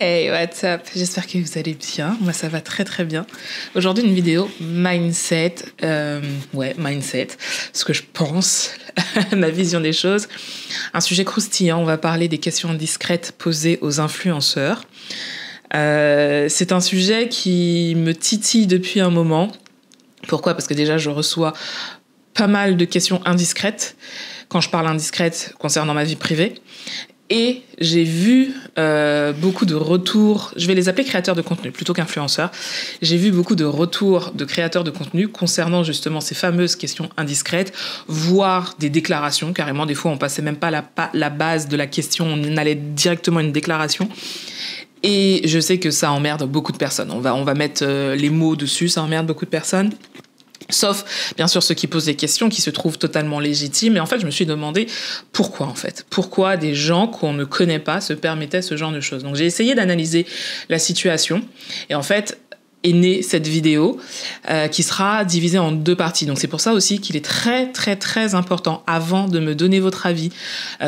Hey, what's up? J'espère que vous allez bien. Moi, ça va très très bien. Aujourd'hui, une vidéo mindset. Mindset. Ce que je pense, ma vision des choses. Un sujet croustillant. On va parler des questions indiscrètes posées aux influenceurs. C'est un sujet qui me titille depuis un moment. Pourquoi? Parce que déjà, je reçois pas mal de questions indiscrètes. Quand je parle indiscrètes concernant ma vie privée. Et j'ai vu beaucoup de retours, je vais les appeler créateurs de contenu plutôt qu'influenceurs. J'ai vu beaucoup de retours de créateurs de contenu concernant justement ces fameuses questions indiscrètes, voire des déclarations. Carrément, des fois, on passait même pas la base de la question, on allait directement à une déclaration. Et je sais que ça emmerde beaucoup de personnes. On va mettre les mots dessus, ça emmerde beaucoup de personnes. Sauf, bien sûr, ceux qui posent des questions qui se trouvent totalement légitimes. Et en fait, je me suis demandé pourquoi, en fait. Pourquoi des gens qu'on ne connaît pas se permettaient ce genre de choses. Donc, j'ai essayé d'analyser la situation. Et en fait, est née cette vidéo qui sera divisée en 2 parties. Donc, c'est pour ça aussi qu'il est très, très, très important, avant de me donner votre avis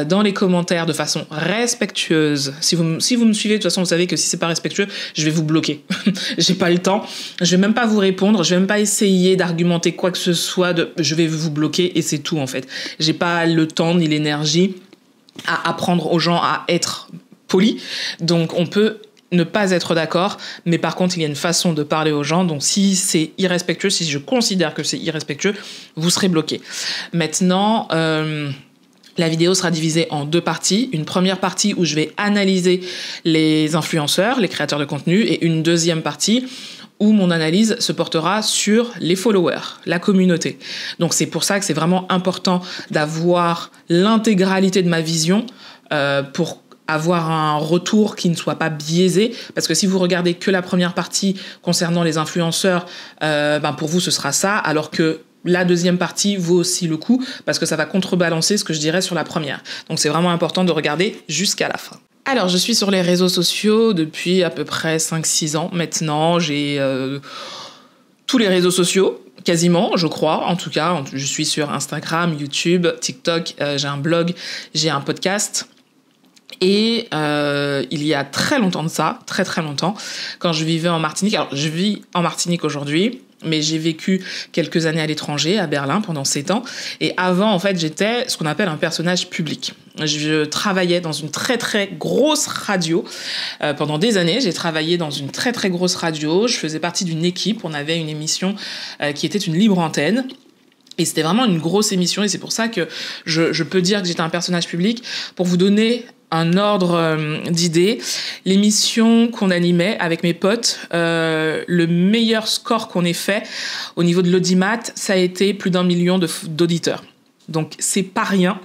dans les commentaires de façon respectueuse. Si vous me suivez, de toute façon, vous savez que si c'est pas respectueux, je vais vous bloquer. J'ai pas le temps. Je vais même pas vous répondre. Je vais même pas essayer d'argumenter quoi que ce soit. Je vais vous bloquer et c'est tout, en fait. J'ai pas le temps ni l'énergie à apprendre aux gens à être polis. Donc, on peut ne pas être d'accord, mais par contre, il y a une façon de parler aux gens. Donc, si c'est irrespectueux, si je considère que c'est irrespectueux, vous serez bloqué. Maintenant, la vidéo sera divisée en 2 parties. Une première partie où je vais analyser les influenceurs, les créateurs de contenu, et une deuxième partie où mon analyse se portera sur les followers, la communauté. Donc, c'est pour ça que c'est vraiment important d'avoir l'intégralité de ma vision pour avoir un retour qui ne soit pas biaisé, parce que si vous regardez que la première partie concernant les influenceurs, pour vous ce sera ça, alors que la deuxième partie vaut aussi le coup, parce que ça va contrebalancer ce que je dirais sur la première. Donc c'est vraiment important de regarder jusqu'à la fin. Alors je suis sur les réseaux sociaux depuis à peu près 5-6 ans maintenant, j'ai tous les réseaux sociaux, quasiment, je crois, en tout cas, je suis sur Instagram, YouTube, TikTok, j'ai un blog, j'ai un podcast. Et il y a très longtemps de ça, très très longtemps, quand je vivais en Martinique. Alors, je vis en Martinique aujourd'hui, mais j'ai vécu quelques années à l'étranger, à Berlin, pendant 7 ans. Et avant, en fait, j'étais ce qu'on appelle un personnage public. Je travaillais dans une très très grosse radio. Pendant des années, j'ai travaillé dans une très très grosse radio. Je faisais partie d'une équipe. On avait une émission qui était une libre antenne. Et c'était vraiment une grosse émission. Et c'est pour ça que je peux dire que j'étais un personnage public. Pour vous donner un ordre d'idée, l'émission qu'on animait avec mes potes, le meilleur score qu'on ait fait au niveau de l'audimat, ça a été plus d'1 million d'auditeurs. Donc c'est pas rien,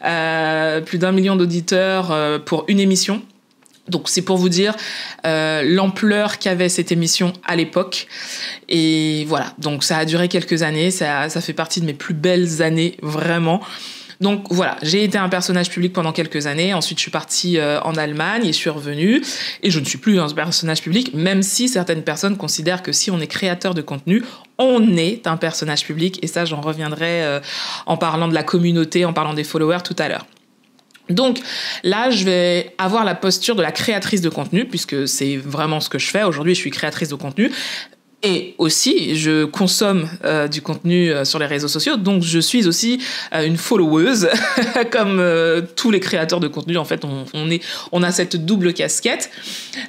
plus d'1 million d'auditeurs pour une émission. Donc c'est pour vous dire l'ampleur qu'avait cette émission à l'époque. Et voilà, donc ça a duré quelques années, ça fait partie de mes plus belles années, vraiment. Donc voilà, j'ai été un personnage public pendant quelques années. Ensuite, je suis partie en Allemagne et je suis revenue. Et je ne suis plus un personnage public, même si certaines personnes considèrent que si on est créateur de contenu, on est un personnage public. Et ça, j'en reviendrai en parlant de la communauté, en parlant des followers tout à l'heure. Donc là, je vais avoir la posture de la créatrice de contenu, puisque c'est vraiment ce que je fais. Aujourd'hui, je suis créatrice de contenu. Et aussi, je consomme du contenu sur les réseaux sociaux, donc je suis aussi une followeuse, comme tous les créateurs de contenu. En fait, on a cette double casquette.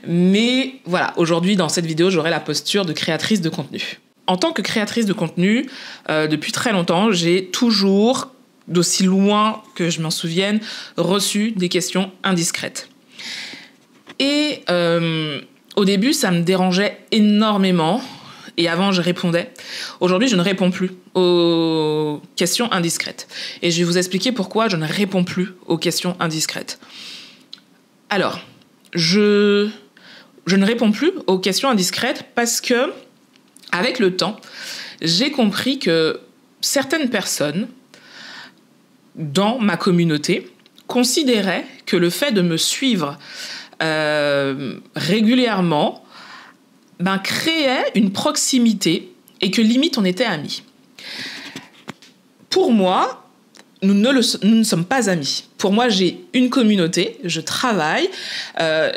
Mais voilà, aujourd'hui, dans cette vidéo, j'aurai la posture de créatrice de contenu. En tant que créatrice de contenu, depuis très longtemps, j'ai toujours, d'aussi loin que je m'en souvienne, reçu des questions indiscrètes. Et au début, ça me dérangeait énormément. Et avant, je répondais. Aujourd'hui, je ne réponds plus aux questions indiscrètes. Et je vais vous expliquer pourquoi je ne réponds plus aux questions indiscrètes. Alors, je ne réponds plus aux questions indiscrètes parce que, avec le temps, j'ai compris que certaines personnes dans ma communauté considéraient que le fait de me suivre régulièrement créait une proximité et que limite on était amis. Pour moi, nous ne sommes pas amis. Pour moi, j'ai une communauté, je travaille,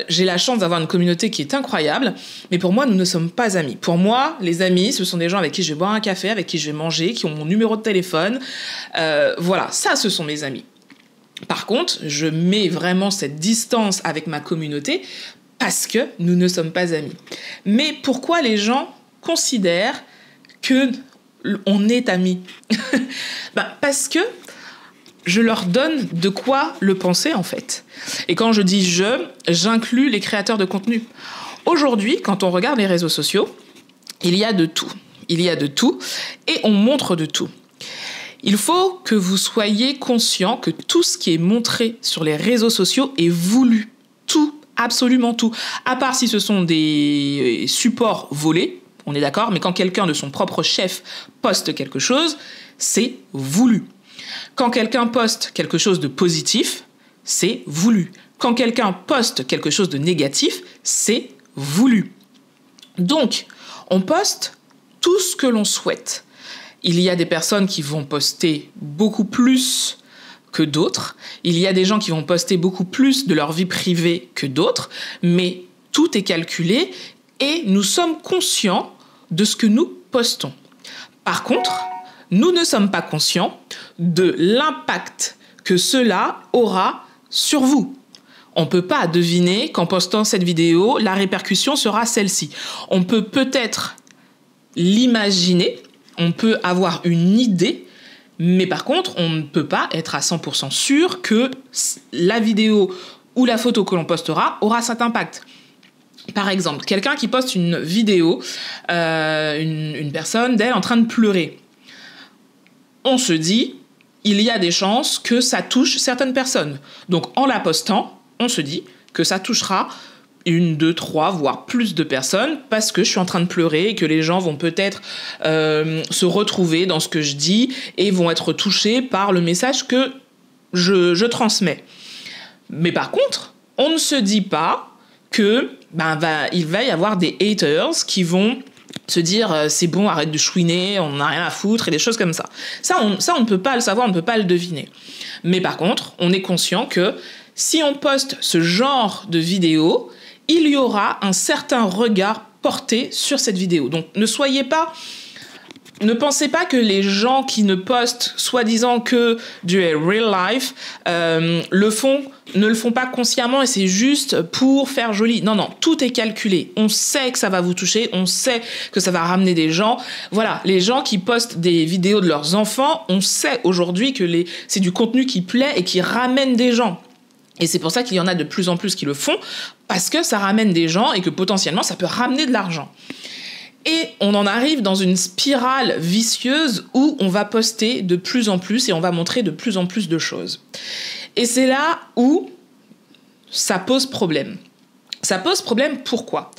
j'ai la chance d'avoir une communauté qui est incroyable, mais pour moi, nous ne sommes pas amis. Pour moi, les amis, ce sont des gens avec qui je vais boire un café, avec qui je vais manger, qui ont mon numéro de téléphone. Voilà, ça, ce sont mes amis. Par contre, je mets vraiment cette distance avec ma communauté parce que nous ne sommes pas amis. Mais pourquoi les gens considèrent qu'on est amis? Parce que je leur donne de quoi le penser, en fait. Et quand je dis j'inclus les créateurs de contenu. Aujourd'hui, quand on regarde les réseaux sociaux, il y a de tout. Il y a de tout et on montre de tout. Il faut que vous soyez conscient que tout ce qui est montré sur les réseaux sociaux est voulu. Tout, absolument tout. À part si ce sont des supports volés, on est d'accord, mais quand quelqu'un de son propre chef poste quelque chose, c'est voulu. Quand quelqu'un poste quelque chose de positif, c'est voulu. Quand quelqu'un poste quelque chose de négatif, c'est voulu. Donc, on poste tout ce que l'on souhaite. Il y a des personnes qui vont poster beaucoup plus que d'autres. Il y a des gens qui vont poster beaucoup plus de leur vie privée que d'autres. Mais tout est calculé et nous sommes conscients de ce que nous postons. Par contre, nous ne sommes pas conscients de l'impact que cela aura sur vous. On ne peut pas deviner qu'en postant cette vidéo, la répercussion sera celle-ci. On peut peut-être l'imaginer, on peut avoir une idée, mais par contre, on ne peut pas être à 100% sûr que la vidéo ou la photo que l'on postera aura cet impact. Par exemple, quelqu'un qui poste une vidéo, une personne d'elle en train de pleurer. On se dit, il y a des chances que ça touche certaines personnes. Donc, en la postant, on se dit que ça touchera 1, 2, 3, voire plus de personnes parce que je suis en train de pleurer et que les gens vont peut-être se retrouver dans ce que je dis et vont être touchés par le message que je transmets. Mais par contre, on ne se dit pas que il va y avoir des haters qui vont se dire c'est bon, arrête de chouiner, on n'a rien à foutre et des choses comme ça. Ça, on ne peut pas le savoir, on ne peut pas le deviner. Mais par contre, on est conscient que si on poste ce genre de vidéo, il y aura un certain regard porté sur cette vidéo. Donc ne pensez pas que les gens qui ne postent soi-disant que du real life ne le font pas consciemment et c'est juste pour faire joli. Non, tout est calculé. On sait que ça va vous toucher, on sait que ça va ramener des gens. Voilà, les gens qui postent des vidéos de leurs enfants, on sait aujourd'hui que c'est du contenu qui plaît et qui ramène des gens. Et c'est pour ça qu'il y en a de plus en plus qui le font, parce que ça ramène des gens et que potentiellement ça peut ramener de l'argent. Et on en arrive dans une spirale vicieuse où on va poster de plus en plus et on va montrer de plus en plus de choses. Et c'est là où ça pose problème. Ça pose problème pourquoi ?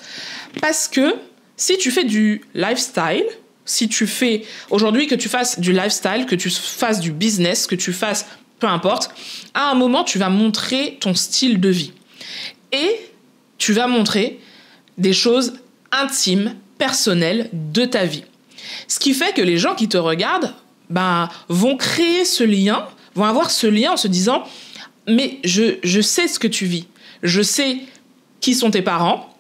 Parce que si tu fais du lifestyle, si tu fais aujourd'hui que tu fasses du lifestyle, que tu fasses du business, que tu fasses peu importe, à un moment tu vas montrer ton style de vie. Et tu vas montrer des choses intimes, personnel de ta vie. Ce qui fait que les gens qui te regardent vont créer ce lien, vont avoir ce lien en se disant « mais je sais ce que tu vis, je sais qui sont tes parents,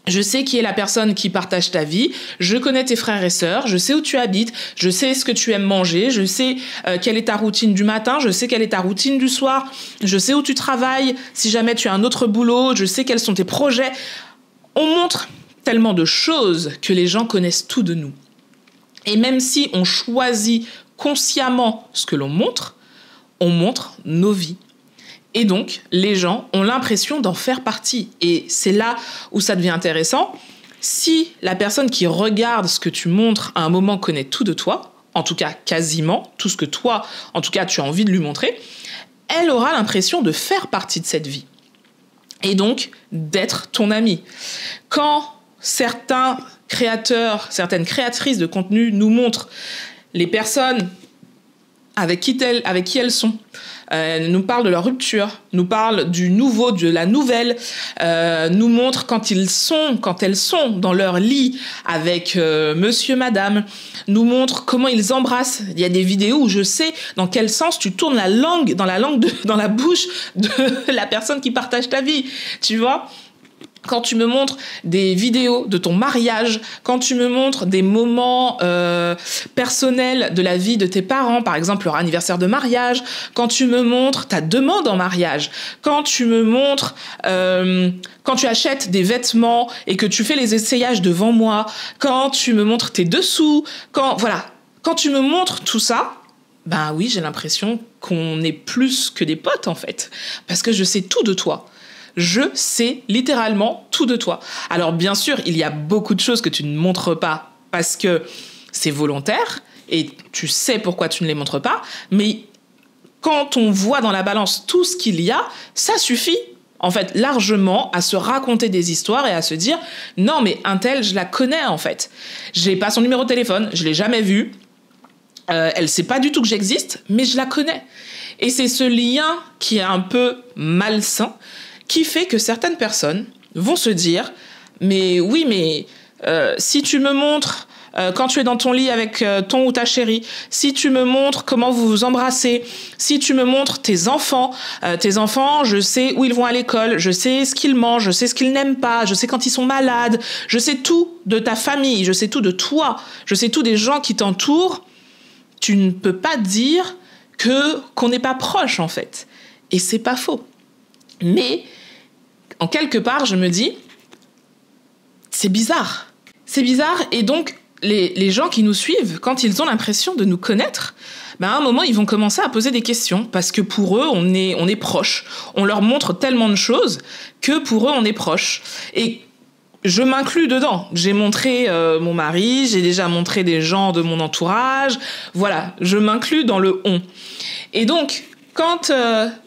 je sais qui est la personne qui partage ta vie, je connais tes frères et sœurs, je sais où tu habites, je sais ce que tu aimes manger, je sais quelle est ta routine du matin, je sais quelle est ta routine du soir, je sais où tu travailles, si jamais tu as un autre boulot, je sais quels sont tes projets. » On montre tellement de choses que les gens connaissent tout de nous. Et même si on choisit consciemment ce que l'on montre, on montre nos vies. Et donc, les gens ont l'impression d'en faire partie. Et c'est là où ça devient intéressant. Si la personne qui regarde ce que tu montres à un moment connaît tout de toi, en tout cas quasiment, tout ce que toi, en tout cas, tu as envie de lui montrer, elle aura l'impression de faire partie de cette vie. Et donc, d'être ton ami. Quand certains créateurs, certaines créatrices de contenu nous montrent les personnes avec qui elles sont, nous parlent de leur rupture, nous parlent du nouveau, de la nouvelle, nous montrent quand elles sont dans leur lit avec monsieur, madame, nous montrent comment ils embrassent. Il y a des vidéos où je sais dans quel sens tu tournes la langue dans la bouche de la personne qui partage ta vie, tu vois. Quand tu me montres des vidéos de ton mariage, quand tu me montres des moments personnels de la vie de tes parents, par exemple leur anniversaire de mariage, quand tu me montres ta demande en mariage, quand tu me montres quand tu achètes des vêtements et que tu fais les essayages devant moi, quand tu me montres tes dessous, quand tu me montres tout ça, ben oui, j'ai l'impression qu'on est plus que des potes en fait, parce que je sais tout de toi. Je sais littéralement tout de toi. Alors bien sûr, il y a beaucoup de choses que tu ne montres pas parce que c'est volontaire et tu sais pourquoi tu ne les montres pas, mais quand on voit dans la balance tout ce qu'il y a, ça suffit en fait largement à se raconter des histoires et à se dire non mais un tel, je la connais en fait. J'ai pas son numéro de téléphone, je l'ai jamais vue, elle sait pas du tout que j'existe, mais je la connais. Et c'est ce lien qui est un peu malsain qui fait que certaines personnes vont se dire « Mais oui, mais si tu me montres quand tu es dans ton lit avec ton ou ta chérie, si tu me montres comment vous vous embrassez, si tu me montres tes enfants, je sais où ils vont à l'école, je sais ce qu'ils mangent, je sais ce qu'ils n'aiment pas, je sais quand ils sont malades, je sais tout de ta famille, je sais tout de toi, je sais tout des gens qui t'entourent. Tu ne peux pas dire qu'on n'est pas proche, en fait. Et c'est pas faux. Mais en quelque part, je me dis, c'est bizarre. C'est bizarre. Et donc, les gens qui nous suivent, quand ils ont l'impression de nous connaître, ben à un moment, ils vont commencer à poser des questions. Parce que pour eux, on est proche. On leur montre tellement de choses que pour eux, on est proche. Et je m'inclus dedans. J'ai montré mon mari, j'ai déjà montré des gens de mon entourage. Voilà, je m'inclus dans le « on ». Et donc, quand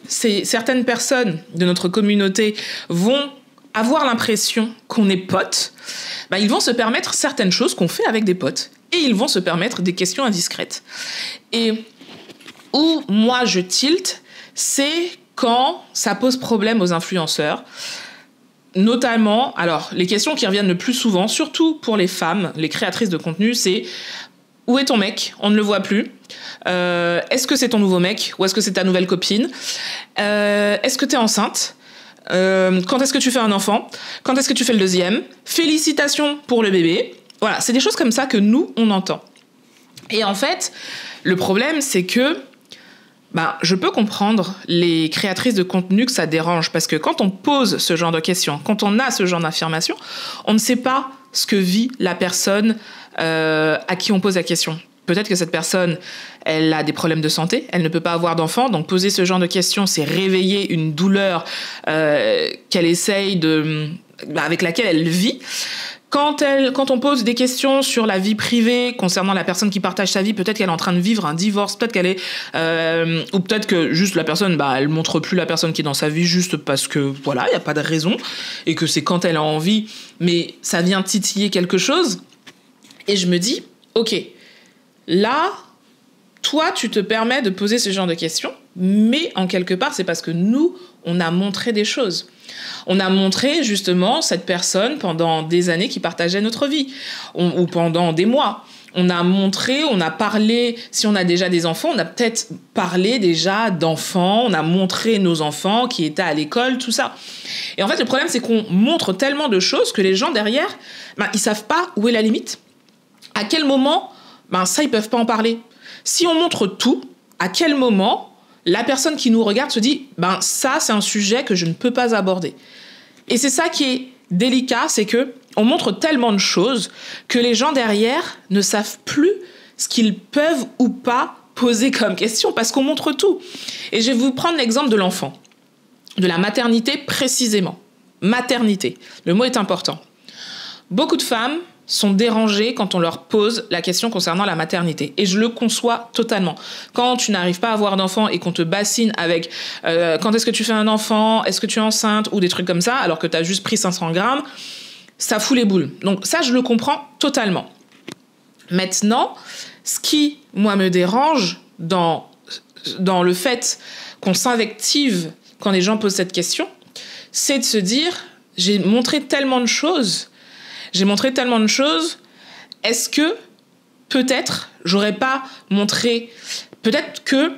certaines personnes de notre communauté vont avoir l'impression qu'on est potes, ben ils vont se permettre certaines choses qu'on fait avec des potes. Et ils vont se permettre des questions indiscrètes. Et où moi je tilte, c'est quand ça pose problème aux influenceurs. Notamment, alors les questions qui reviennent le plus souvent, surtout pour les femmes, les créatrices de contenu, c'est « Où est ton mec ? On ne le voit plus. Est-ce que c'est ton nouveau mec ou est-ce que c'est ta nouvelle copine ? Est-ce que t'es enceinte ? Quand est-ce que tu fais un enfant ? Quand est-ce que tu fais le deuxième ? Félicitations pour le bébé. » Voilà, c'est des choses comme ça que nous, on entend. Et en fait, le problème, c'est que je peux comprendre les créatrices de contenu que ça dérange, parce que quand on pose ce genre de questions, quand on a ce genre d'affirmation, on ne sait pas ce que vit la personne à qui on pose la question. Peut-être que cette personne, elle a des problèmes de santé, elle ne peut pas avoir d'enfant, donc poser ce genre de questions, c'est réveiller une douleur qu'elle essaye avec laquelle elle vit. Quand on pose des questions sur la vie privée concernant la personne qui partage sa vie, peut-être qu'elle est en train de vivre un divorce, peut-être qu'elle est... ou peut-être que juste la personne, elle montre plus la personne qui est dans sa vie juste parce que, voilà, il n'y a pas de raison, et que c'est quand elle a envie, mais ça vient titiller quelque chose. Et je me dis, ok, là, toi, tu te permets de poser ce genre de questions, mais en quelque part, c'est parce que nous, on a montré des choses. On a montré justement cette personne pendant des années qui partageait notre vie, ou pendant des mois. On a montré, on a parlé, si on a déjà des enfants, on a peut-être parlé déjà d'enfants, on a montré nos enfants qui étaient à l'école, tout ça. Et en fait, le problème, c'est qu'on montre tellement de choses que les gens derrière, ils savent pas où est la limite. À quel moment, ça, ils peuvent pas en parler. Si on montre tout, à quel moment la personne qui nous regarde se dit ça, c'est un sujet que je ne peux pas aborder. Et c'est ça qui est délicat, c'est que on montre tellement de choses que les gens derrière ne savent plus ce qu'ils peuvent ou pas poser comme question parce qu'on montre tout. Et je vais vous prendre l'exemple de l'enfant, de la maternité précisément. Maternité, le mot est important. Beaucoup de femmes sont dérangées quand on leur pose la question concernant la maternité. Et je le conçois totalement. Quand tu n'arrives pas à avoir d'enfant et qu'on te bassine avec quand est-ce que tu fais un enfant, est-ce que tu es enceinte, ou des trucs comme ça, alors que tu as juste pris 500 grammes, ça fout les boules. Donc ça, je le comprends totalement. Maintenant, ce qui, moi, me dérange dans le fait qu'on s'invective quand les gens posent cette question, c'est de se dire, j'ai montré tellement de choses, est-ce que peut-être j'aurais pas montré, peut-être que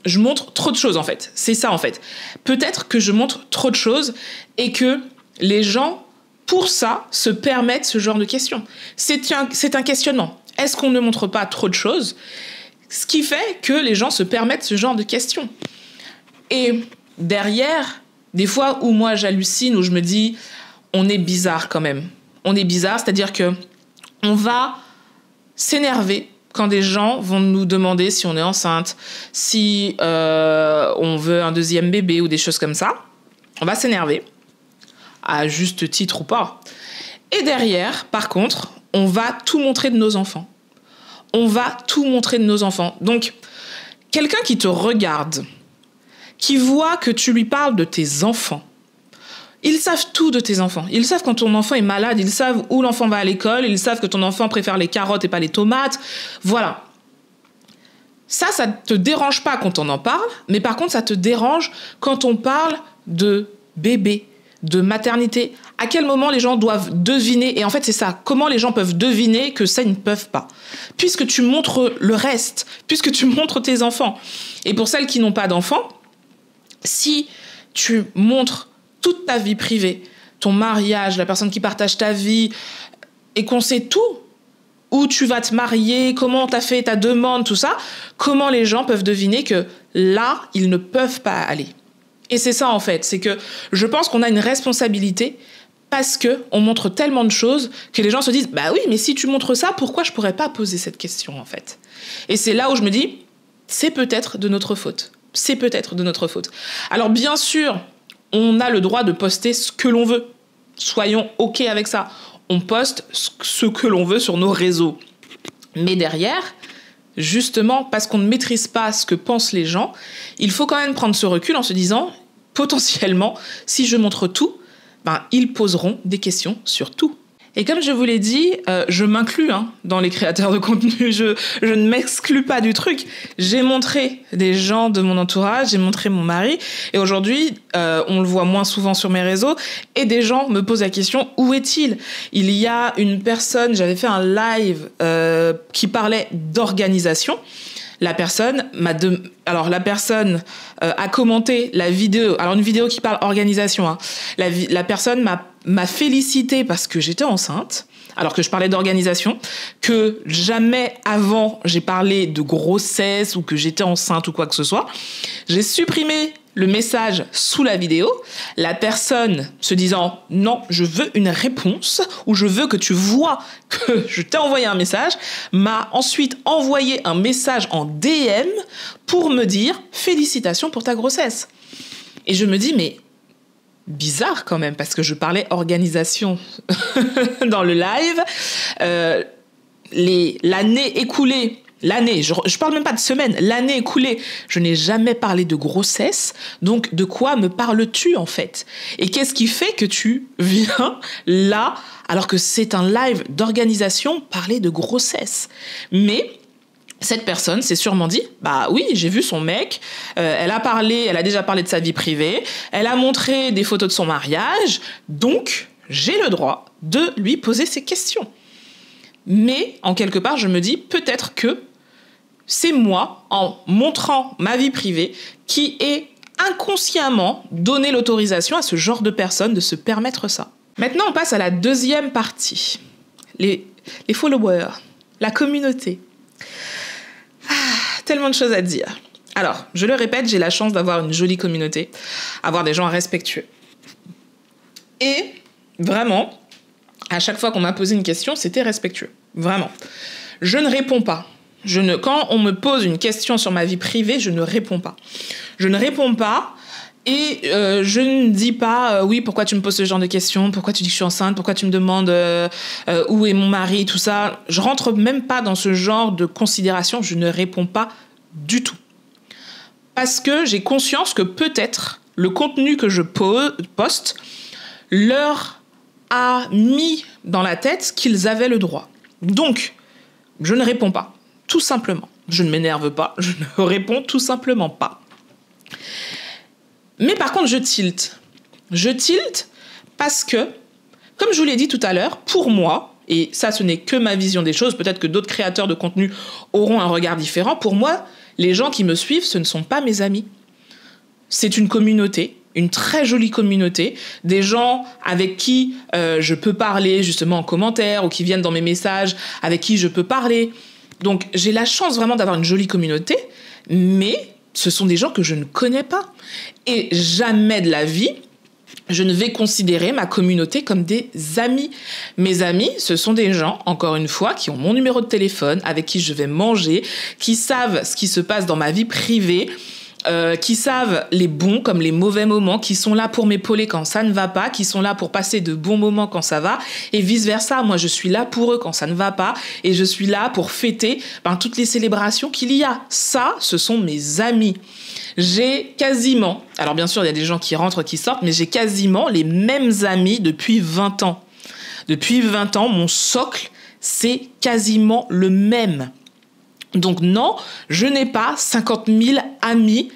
je montre trop de choses en fait, c'est ça en fait. Peut-être que je montre trop de choses et que les gens, pour ça, se permettent ce genre de questions. C'est un questionnement. Est-ce qu'on ne montre pas trop de choses ? Ce qui fait que les gens se permettent ce genre de questions. Et derrière, des fois où moi j'hallucine, où je me dis, on est bizarre quand même. On est bizarre, c'est-à-dire que on va s'énerver quand des gens vont nous demander si on est enceinte, si on veut un deuxième bébé ou des choses comme ça. On va s'énerver, à juste titre ou pas. Et derrière, par contre, on va tout montrer de nos enfants. Donc, quelqu'un qui te regarde, qui voit que tu lui parles de tes enfants, ils savent tout de tes enfants. Ils savent quand ton enfant est malade, ils savent où l'enfant va à l'école, ils savent que ton enfant préfère les carottes et pas les tomates. Voilà. Ça te dérange pas quand on en parle, mais par contre, ça te dérange quand on parle de bébé, de maternité. À quel moment les gens doivent deviner, et en fait c'est ça, comment les gens peuvent deviner que ça ils ne peuvent pas, puisque tu montres le reste, puisque tu montres tes enfants. Et pour celles qui n'ont pas d'enfants, si tu montres toute ta vie privée, ton mariage, la personne qui partage ta vie, et qu'on sait tout, où tu vas te marier, comment t'as fait ta demande, tout ça, comment les gens peuvent deviner que là, ils ne peuvent pas aller. Et c'est ça en fait, c'est que je pense qu'on a une responsabilité parce qu'on montre tellement de choses que les gens se disent « Bah oui, mais si tu montres ça, pourquoi je pourrais pas poser cette question en fait ?» Et c'est là où je me dis « C'est peut-être de notre faute. C'est peut-être de notre faute. » Alors bien sûr, on a le droit de poster ce que l'on veut. Soyons OK avec ça. On poste ce que l'on veut sur nos réseaux. Mais derrière, justement, parce qu'on ne maîtrise pas ce que pensent les gens, il faut quand même prendre ce recul en se disant, potentiellement, si je montre tout, ils poseront des questions sur tout. Et comme je vous l'ai dit, je m'inclus dans les créateurs de contenu, je ne m'exclus pas du truc. J'ai montré des gens de mon entourage, j'ai montré mon mari, et aujourd'hui, on le voit moins souvent sur mes réseaux, et des gens me posent la question, où est-il ? Il y a une personne, j'avais fait un live qui parlait d'organisation. La personne a commenté la vidéo. Alors une vidéo qui parle organisation. La personne m'a félicité parce que j'étais enceinte, alors que je parlais d'organisation, que jamais avant j'ai parlé de grossesse ou que j'étais enceinte ou quoi que ce soit. J'ai supprimé le message sous la vidéo, la personne se disant « Non, je veux une réponse » ou « Je veux que tu vois que je t'ai envoyé un message », m'a ensuite envoyé un message en DM pour me dire « Félicitations pour ta grossesse ». Et je me dis « Mais bizarre quand même » parce que je parlais organisation dans le live. L'année écoulée, je parle même pas de semaine, l'année écoulée, je n'ai jamais parlé de grossesse, donc de quoi me parles-tu en fait ? Et qu'est-ce qui fait que tu viens là, alors que c'est un live d'organisation, parler de grossesse ? Mais cette personne s'est sûrement dit, bah oui, j'ai vu son mec, elle a déjà parlé de sa vie privée, elle a montré des photos de son mariage, donc j'ai le droit de lui poser ces questions. Mais, en quelque part, je me dis peut-être que c'est moi, en montrant ma vie privée, qui ai inconsciemment donné l'autorisation à ce genre de personnes de se permettre ça. Maintenant, on passe à la deuxième partie. Les followers, la communauté. Tellement de choses à dire. Alors, je le répète, j'ai la chance d'avoir une jolie communauté, avoir des gens respectueux. Et, vraiment, à chaque fois qu'on m'a posé une question, c'était respectueux. Vraiment. Je ne réponds pas. Quand on me pose une question sur ma vie privée, je ne réponds pas. Je ne réponds pas et je ne dis pas oui, pourquoi tu me poses ce genre de questions, pourquoi tu dis que je suis enceinte, pourquoi tu me demandes où est mon mari, tout ça. Je rentre même pas dans ce genre de considération, je ne réponds pas du tout. Parce que j'ai conscience que peut-être le contenu que je poste leur a mis dans la tête qu'ils avaient le droit. Donc, je ne réponds pas. Tout simplement. Je ne m'énerve pas, je ne réponds tout simplement pas. Mais par contre, je tilte. Je tilte parce que, comme je vous l'ai dit tout à l'heure, pour moi, et ça, ce n'est que ma vision des choses, peut-être que d'autres créateurs de contenu auront un regard différent, pour moi, les gens qui me suivent, ce ne sont pas mes amis. C'est une communauté, une très jolie communauté, des gens avec qui je peux parler justement en commentaire ou qui viennent dans mes messages, avec qui je peux parler. Donc j'ai la chance vraiment d'avoir une jolie communauté, mais ce sont des gens que je ne connais pas. Et jamais de la vie, je ne vais considérer ma communauté comme des amis. Mes amis, ce sont des gens, encore une fois, qui ont mon numéro de téléphone, avec qui je vais manger, qui savent ce qui se passe dans ma vie privée, qui savent les bons comme les mauvais moments, qui sont là pour m'épauler quand ça ne va pas, qui sont là pour passer de bons moments quand ça va, et vice-versa. Moi, je suis là pour eux quand ça ne va pas, et je suis là pour fêter toutes les célébrations qu'il y a. Ça, ce sont mes amis. J'ai quasiment, alors bien sûr, il y a des gens qui rentrent, qui sortent, mais j'ai quasiment les mêmes amis depuis 20 ans. Depuis 20 ans, mon socle, c'est quasiment le même. Donc non, je n'ai pas 50 000 amis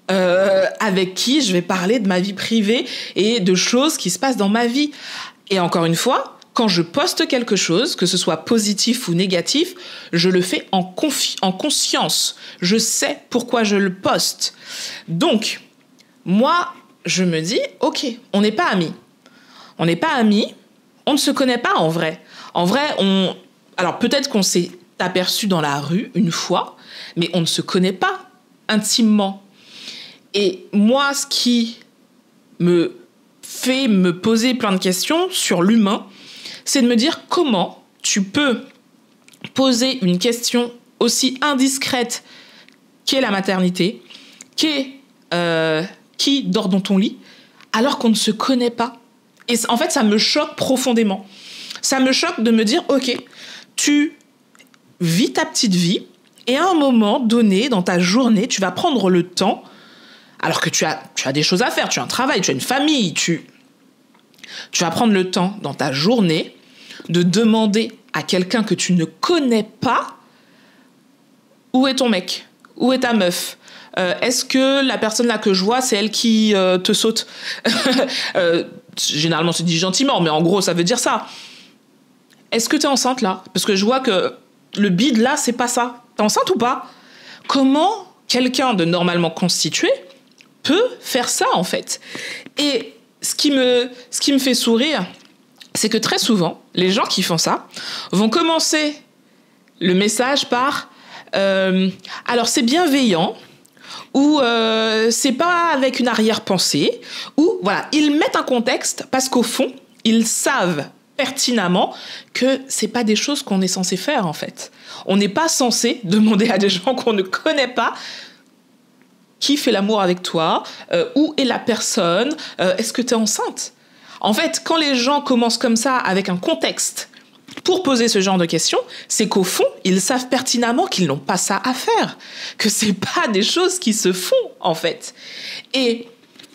avec qui je vais parler de ma vie privée et de choses qui se passent dans ma vie. Et encore une fois, quand je poste quelque chose, que ce soit positif ou négatif, je le fais en conscience. Je sais pourquoi je le poste. Donc, moi, je me dis, ok, on n'est pas amis. On n'est pas amis, on ne se connaît pas en vrai. En vrai, alors peut-être qu'on s'est aperçu dans la rue une fois, mais on ne se connaît pas intimement. Et moi, ce qui me fait me poser plein de questions sur l'humain, c'est de me dire comment tu peux poser une question aussi indiscrète qu'est la maternité, qui dort dans ton lit, alors qu'on ne se connaît pas. Et en fait, ça me choque profondément. Ça me choque de me dire, ok, tu vis ta petite vie, et à un moment donné, dans ta journée, tu vas prendre le temps, alors que tu as des choses à faire, tu as un travail, tu as une famille, tu vas prendre le temps dans ta journée de demander à quelqu'un que tu ne connais pas où est ton mec, où est ta meuf, est-ce que la personne là que je vois, c'est elle qui te saute généralement, c'est dit gentiment, mais en gros, ça veut dire ça. Est-ce que t'es enceinte là? Parce que je vois que le bide là, c'est pas ça. T'es enceinte ou pas? Comment quelqu'un de normalement constitué peut faire ça en fait? Et ce qui me fait sourire, c'est que très souvent, les gens qui font ça vont commencer le message par alors c'est bienveillant, ou c'est pas avec une arrière-pensée, ou voilà, ils mettent un contexte parce qu'au fond, ils savent pertinemment que c'est pas des choses qu'on est censé faire en fait. On n'est pas censé demander à des gens qu'on ne connaît pas qui fait l'amour avec toi, où est la personne, est-ce que tu es enceinte? En fait, quand les gens commencent comme ça avec un contexte pour poser ce genre de questions, c'est qu'au fond, ils savent pertinemment qu'ils n'ont pas ça à faire, que c'est pas des choses qui se font en fait. Et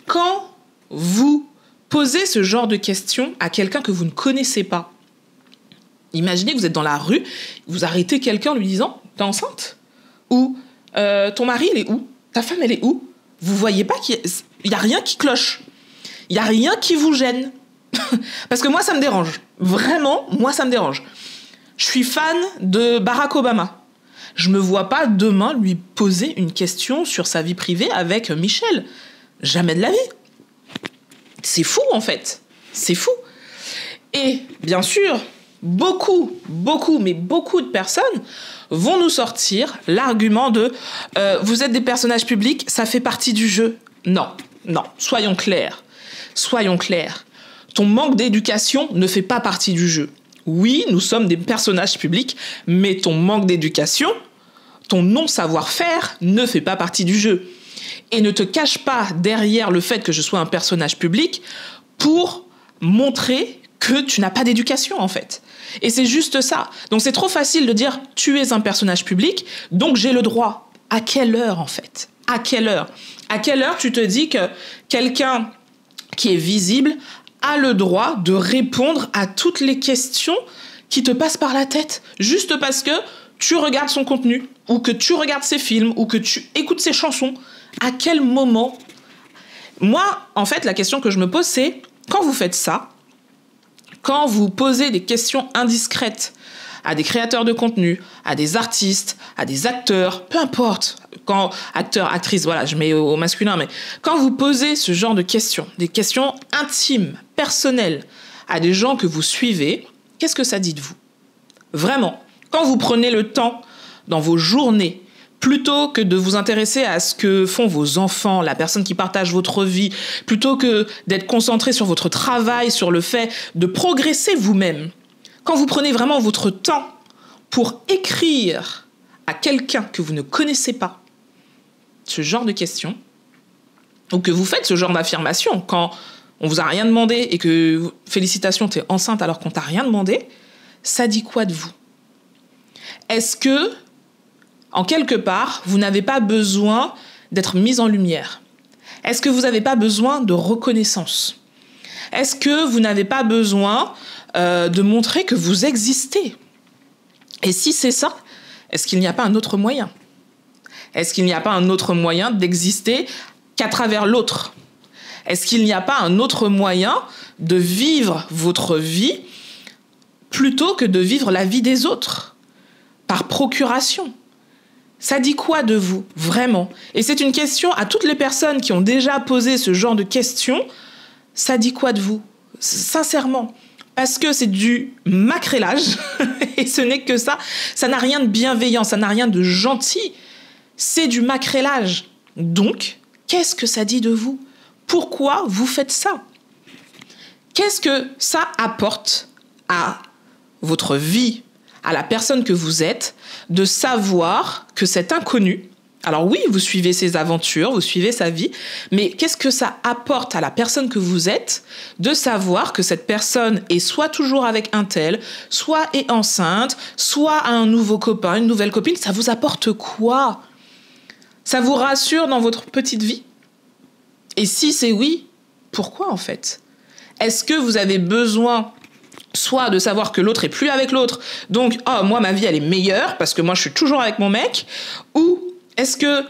quand vous posez ce genre de questions à quelqu'un que vous ne connaissez pas, imaginez que vous êtes dans la rue, vous arrêtez quelqu'un en lui disant « T'es enceinte ?» ou « Ton mari, il est où? Ta femme, elle est où ?» Vous voyez pas qu'il y a rien qui cloche. Il y a rien qui vous gêne. Parce que moi, ça me dérange. Vraiment, moi, ça me dérange. Je suis fan de Barack Obama. Je me vois pas demain lui poser une question sur sa vie privée avec Michel. Jamais de la vie. C'est fou, en fait. C'est fou. Et bien sûr, beaucoup de personnes vont nous sortir l'argument de vous êtes des personnages publics, ça fait partie du jeu. Non, soyons clairs. Ton manque d'éducation ne fait pas partie du jeu. Oui, nous sommes des personnages publics, mais ton manque d'éducation, ton non-savoir-faire ne fait pas partie du jeu. Et ne te cache pas derrière le fait que je sois un personnage public pour montrer que tu n'as pas d'éducation, en fait. Et c'est juste ça. Donc c'est trop facile de dire « tu es un personnage public, donc j'ai le droit ». À quelle heure, en fait? À quelle heure? À quelle heure tu te dis que quelqu'un qui est visible a le droit de répondre à toutes les questions qui te passent par la tête, juste parce que tu regardes son contenu, ou que tu regardes ses films, ou que tu écoutes ses chansons? À quel moment? Moi, en fait, la question que je me pose, c'est quand vous faites ça, quand vous posez des questions indiscrètes à des créateurs de contenu, à des artistes, à des acteurs, peu importe, quand acteurs, actrices, voilà, je mets au masculin, mais quand vous posez ce genre de questions, des questions intimes, personnelles, à des gens que vous suivez, qu'est-ce que ça dit de vous? Vraiment, quand vous prenez le temps dans vos journées, plutôt que de vous intéresser à ce que font vos enfants, la personne qui partage votre vie, plutôt que d'être concentré sur votre travail, sur le fait de progresser vous-même, quand vous prenez vraiment votre temps pour écrire à quelqu'un que vous ne connaissez pas ce genre de questions, ou que vous faites ce genre d'affirmation, quand on vous a rien demandé et que félicitations, t'es enceinte alors qu'on t'a rien demandé, ça dit quoi de vous? Est-ce que, en quelque part, vous n'avez pas besoin d'être mis en lumière? Est-ce que vous n'avez pas besoin de reconnaissance? Est-ce que vous n'avez pas besoin de montrer que vous existez? Et si c'est ça, est-ce qu'il n'y a pas un autre moyen? Est-ce qu'il n'y a pas un autre moyen d'exister qu'à travers l'autre? Est-ce qu'il n'y a pas un autre moyen de vivre votre vie plutôt que de vivre la vie des autres, par procuration? Ça dit quoi de vous, vraiment? Et c'est une question à toutes les personnes qui ont déjà posé ce genre de questions. Ça dit quoi de vous? Sincèrement. Parce que c'est du macrélage, et ce n'est que ça. Ça n'a rien de bienveillant, ça n'a rien de gentil. C'est du macrélage. Donc, qu'est-ce que ça dit de vous? Pourquoi vous faites ça? Qu'est-ce que ça apporte à votre vie, à la personne que vous êtes, de savoir que cet inconnu, alors oui, vous suivez ses aventures, vous suivez sa vie, mais qu'est-ce que ça apporte à la personne que vous êtes de savoir que cette personne est soit toujours avec un tel, soit est enceinte, soit a un nouveau copain, une nouvelle copine? Ça vous apporte quoi? Ça vous rassure dans votre petite vie? Et si c'est oui, pourquoi en fait? Est-ce que vous avez besoin soit de savoir que l'autre est plus avec l'autre, donc oh moi ma vie elle est meilleure parce que moi je suis toujours avec mon mec, ou est-ce que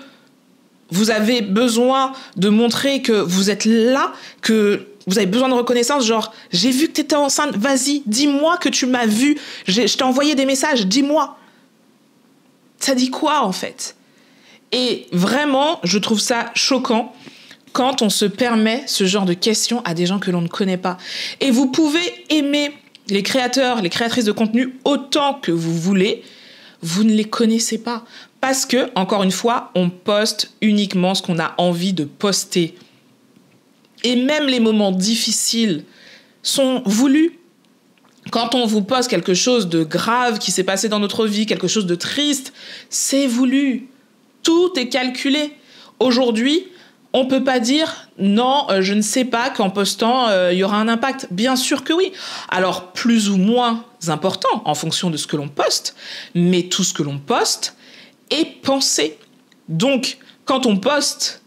vous avez besoin de montrer que vous êtes là, que vous avez besoin de reconnaissance, genre j'ai vu que t'étais enceinte, vas-y, dis-moi que tu m'as vu, je t'ai envoyé des messages, dis-moi. Ça dit quoi en fait? Et vraiment, je trouve ça choquant quand on se permet ce genre de questions à des gens que l'on ne connaît pas. Et vous pouvez aimer les créateurs, les créatrices de contenu autant que vous voulez, vous ne les connaissez pas. Parce que, encore une fois, on poste uniquement ce qu'on a envie de poster. Et même les moments difficiles sont voulus. Quand on vous poste quelque chose de grave qui s'est passé dans notre vie, quelque chose de triste, c'est voulu. Tout est calculé. Aujourd'hui, on ne peut pas dire « Non, je ne sais pas qu'en postant, il y aura un impact ». Bien sûr que oui. Alors, plus ou moins important en fonction de ce que l'on poste, mais tout ce que l'on poste est pensé. Donc, quand on poste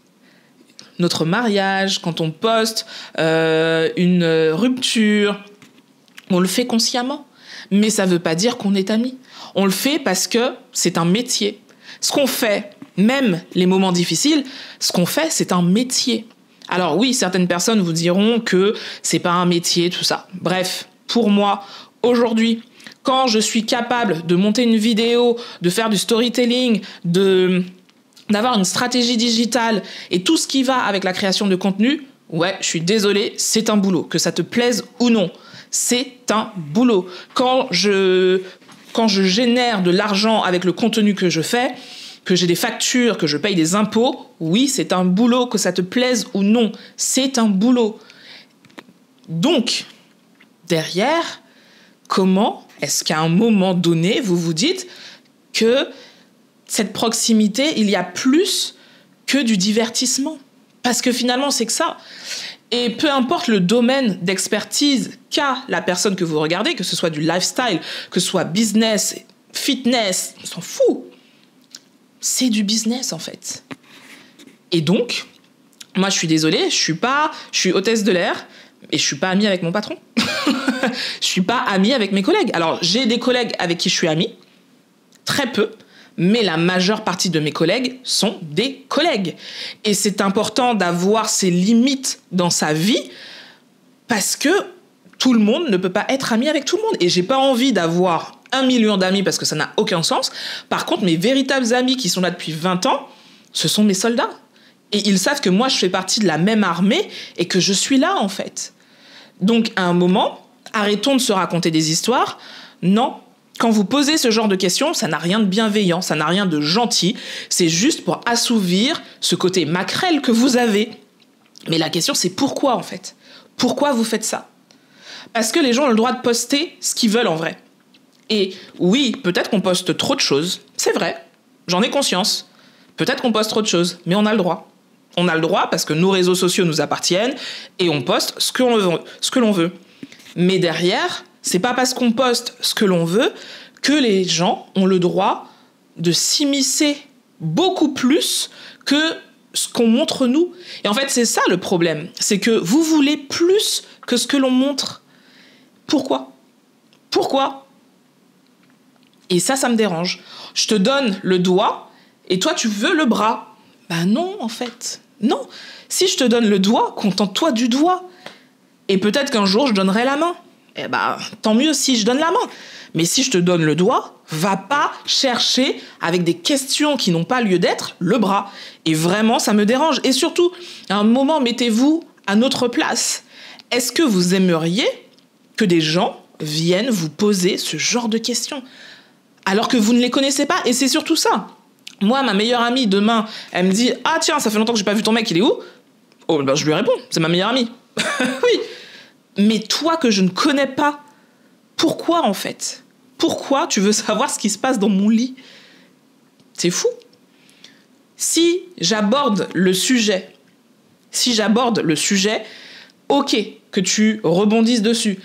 notre mariage, quand on poste une rupture, on le fait consciemment. Mais ça ne veut pas dire qu'on est amis. On le fait parce que c'est un métier. Ce qu'on fait, même les moments difficiles, ce qu'on fait, c'est un métier. Alors oui, certaines personnes vous diront que c'est pas un métier, tout ça. Bref, pour moi, aujourd'hui, quand je suis capable de monter une vidéo, de faire du storytelling, d'avoir une stratégie digitale et tout ce qui va avec la création de contenu, ouais, je suis désolée, c'est un boulot. Que ça te plaise ou non, c'est un boulot. Quand je génère de l'argent avec le contenu que je fais, que j'ai des factures, que je paye des impôts, oui, c'est un boulot, que ça te plaise ou non, c'est un boulot. Donc, derrière, comment est-ce qu'à un moment donné, vous vous dites que cette proximité, il y a plus que du divertissement? Parce que finalement, c'est que ça. Et peu importe le domaine d'expertise qu'a la personne que vous regardez, que ce soit du lifestyle, que ce soit business, fitness, on s'en fout. C'est du business, en fait. Et donc, moi, je suis désolée, je suis hôtesse de l'air, et je suis pas amie avec mon patron. Je suis pas amie avec mes collègues. Alors, j'ai des collègues avec qui je suis amie, très peu, Mais la majeure partie de mes collègues sont des collègues. Et c'est important d'avoir ses limites dans sa vie parce que tout le monde ne peut pas être ami avec tout le monde. Et j'ai pas envie d'avoir 1 million d'amis parce que ça n'a aucun sens. Par contre, mes véritables amis qui sont là depuis 20 ans, ce sont mes soldats. Et ils savent que moi, je fais partie de la même armée et que je suis là, en fait. Donc, à un moment, arrêtons de se raconter des histoires. Non, quand vous posez ce genre de questions, ça n'a rien de bienveillant, ça n'a rien de gentil. C'est juste pour assouvir ce côté maquerelle que vous avez. Mais la question, c'est pourquoi, en fait ? Pourquoi vous faites ça ? Parce que les gens ont le droit de poster ce qu'ils veulent en vrai. Et oui, peut-être qu'on poste trop de choses, c'est vrai, j'en ai conscience. Peut-être qu'on poste trop de choses, mais on a le droit. On a le droit parce que nos réseaux sociaux nous appartiennent et on poste ce que l'on veut. Mais derrière, c'est pas parce qu'on poste ce que l'on veut que les gens ont le droit de s'immiscer beaucoup plus que ce qu'on montre nous. Et en fait, c'est ça le problème. C'est que vous voulez plus que ce que l'on montre. Pourquoi ? Et ça me dérange. Je te donne le doigt et toi, tu veux le bras. Ben non, en fait. Non. Si je te donne le doigt, contente-toi du doigt. Et peut-être qu'un jour, je donnerai la main. Eh ben, tant mieux si je donne la main. Mais si je te donne le doigt, va pas chercher, avec des questions qui n'ont pas lieu d'être, le bras. Et vraiment, ça me dérange. Et surtout, à un moment, mettez-vous à notre place. Est-ce que vous aimeriez que des gens viennent vous poser ce genre de questions alors que vous ne les connaissez pas? Et c'est surtout ça. Moi, ma meilleure amie, demain, elle me dit « Ah tiens, ça fait longtemps que j'ai pas vu ton mec, il est où ?» Oh, ben je lui réponds, c'est ma meilleure amie. Oui. Mais toi que je ne connais pas, pourquoi en fait ? Pourquoi tu veux savoir ce qui se passe dans mon lit ? C'est fou. Si j'aborde le sujet, ok, que tu rebondisses dessus.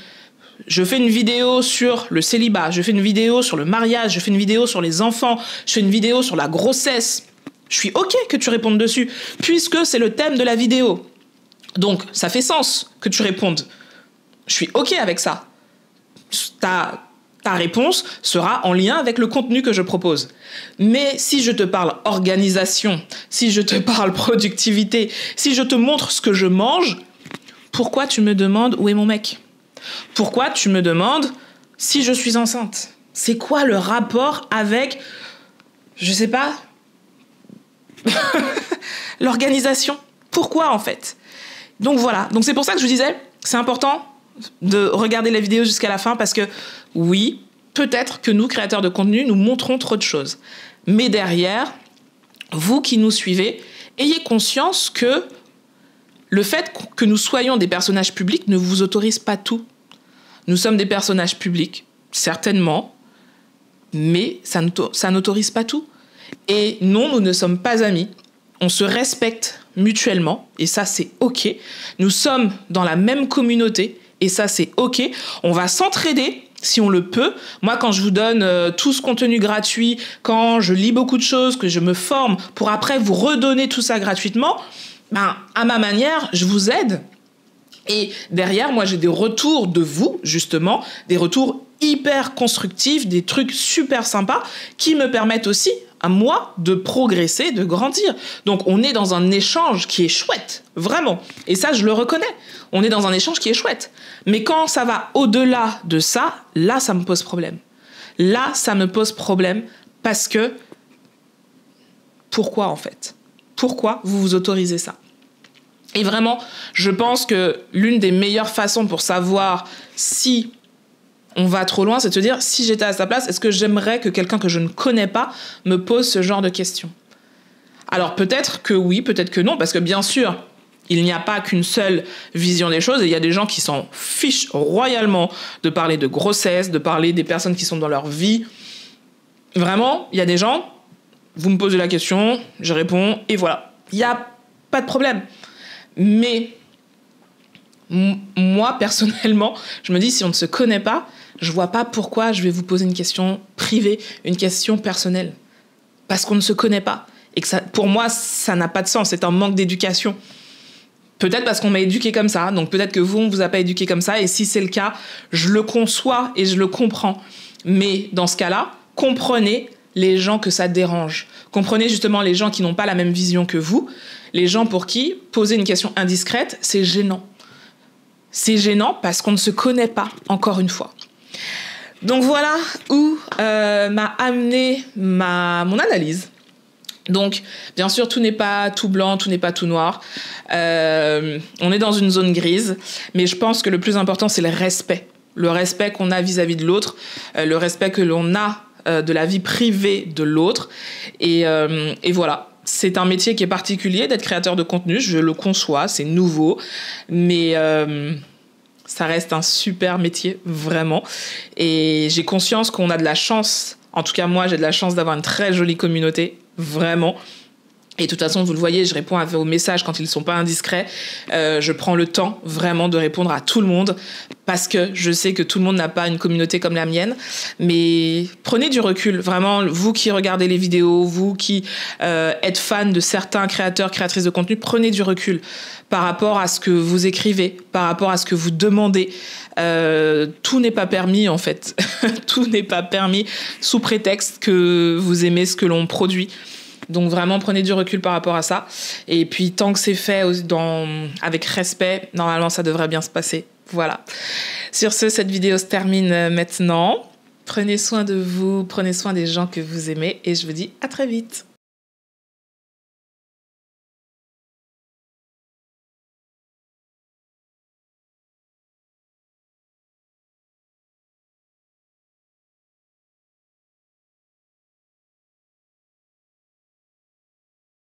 Je fais une vidéo sur le célibat, je fais une vidéo sur le mariage, je fais une vidéo sur les enfants, je fais une vidéo sur la grossesse. Je suis ok que tu répondes dessus, puisque c'est le thème de la vidéo. Donc, ça fait sens que tu répondes. Je suis ok avec ça. Ta réponse sera en lien avec le contenu que je propose. Mais si je te parle organisation, si je te parle productivité, si je te montre ce que je mange, pourquoi tu me demandes où est mon mec ? Pourquoi tu me demandes si je suis enceinte ? C'est quoi le rapport avec, je sais pas, l'organisation ? Pourquoi en fait ? Donc voilà, donc c'est pour ça que je disais, c'est important de regarder la vidéo jusqu'à la fin parce que oui, peut-être que nous, créateurs de contenu, nous montrons trop de choses. Mais derrière, vous qui nous suivez, ayez conscience que le fait que nous soyons des personnages publics ne vous autorise pas tout. Nous sommes des personnages publics, certainement, mais ça n'autorise pas tout. Et non, nous ne sommes pas amis. On se respecte mutuellement, et ça, c'est OK. Nous sommes dans la même communauté, et ça, c'est OK. On va s'entraider si on le peut. Moi, quand je vous donne tout ce contenu gratuit, quand je lis beaucoup de choses, que je me forme pour après vous redonner tout ça gratuitement, ben, à ma manière, je vous aide. Et derrière, moi, j'ai des retours de vous, justement, des retours hyper constructifs, des trucs super sympas qui me permettent aussi, à moi, de progresser, de grandir. Donc, on est dans un échange qui est chouette, vraiment. Et ça, je le reconnais. On est dans un échange qui est chouette. Mais quand ça va au-delà de ça, là, ça me pose problème. Là, ça me pose problème parce que... Pourquoi, en fait ? Pourquoi vous vous autorisez ça ? Et vraiment, je pense que l'une des meilleures façons pour savoir si on va trop loin, c'est de se dire, si j'étais à sa place, est-ce que j'aimerais que quelqu'un que je ne connais pas me pose ce genre de questions ? Alors peut-être que oui, peut-être que non, parce que bien sûr, il n'y a pas qu'une seule vision des choses, et il y a des gens qui s'en fichent royalement de parler de grossesse, de parler des personnes qui sont dans leur vie. Vraiment, il y a des gens... Vous me posez la question, je réponds, et voilà. Il n'y a pas de problème. Mais moi, personnellement, je me dis, si on ne se connaît pas, je ne vois pas pourquoi je vais vous poser une question privée, une question personnelle. Parce qu'on ne se connaît pas. Et que ça, pour moi, ça n'a pas de sens. C'est un manque d'éducation. Peut-être parce qu'on m'a éduqué comme ça. Donc peut-être que vous, on ne vous a pas éduqué comme ça. Et si c'est le cas, je le conçois et je le comprends. Mais dans ce cas-là, comprenez les gens que ça dérange. Comprenez justement les gens qui n'ont pas la même vision que vous, les gens pour qui poser une question indiscrète, c'est gênant. C'est gênant parce qu'on ne se connaît pas, encore une fois. Donc voilà où m'a amené mon analyse. Donc, bien sûr, tout n'est pas tout blanc, tout n'est pas tout noir. On est dans une zone grise, mais je pense que le plus important, c'est le respect. Le respect qu'on a vis-à-vis de l'autre, le respect que l'on a de la vie privée de l'autre. Et voilà, c'est un métier qui est particulier d'être créateur de contenu, je le conçois, c'est nouveau, mais ça reste un super métier, vraiment. Et j'ai conscience qu'on a de la chance, en tout cas moi j'ai de la chance d'avoir une très jolie communauté, vraiment. Et de toute façon, vous le voyez, je réponds à vos messages quand ils ne sont pas indiscrets. Je prends le temps vraiment de répondre à tout le monde parce que je sais que tout le monde n'a pas une communauté comme la mienne. Mais prenez du recul, vraiment, vous qui regardez les vidéos, vous qui êtes fan de certains créateurs, créatrices de contenu, prenez du recul par rapport à ce que vous écrivez, par rapport à ce que vous demandez. Tout n'est pas permis, en fait. Tout n'est pas permis sous prétexte que vous aimez ce que l'on produit. Donc vraiment, prenez du recul par rapport à ça. Et puis, tant que c'est fait avec respect, normalement, ça devrait bien se passer. Voilà. Sur ce, cette vidéo se termine maintenant. Prenez soin de vous, prenez soin des gens que vous aimez et je vous dis à très vite.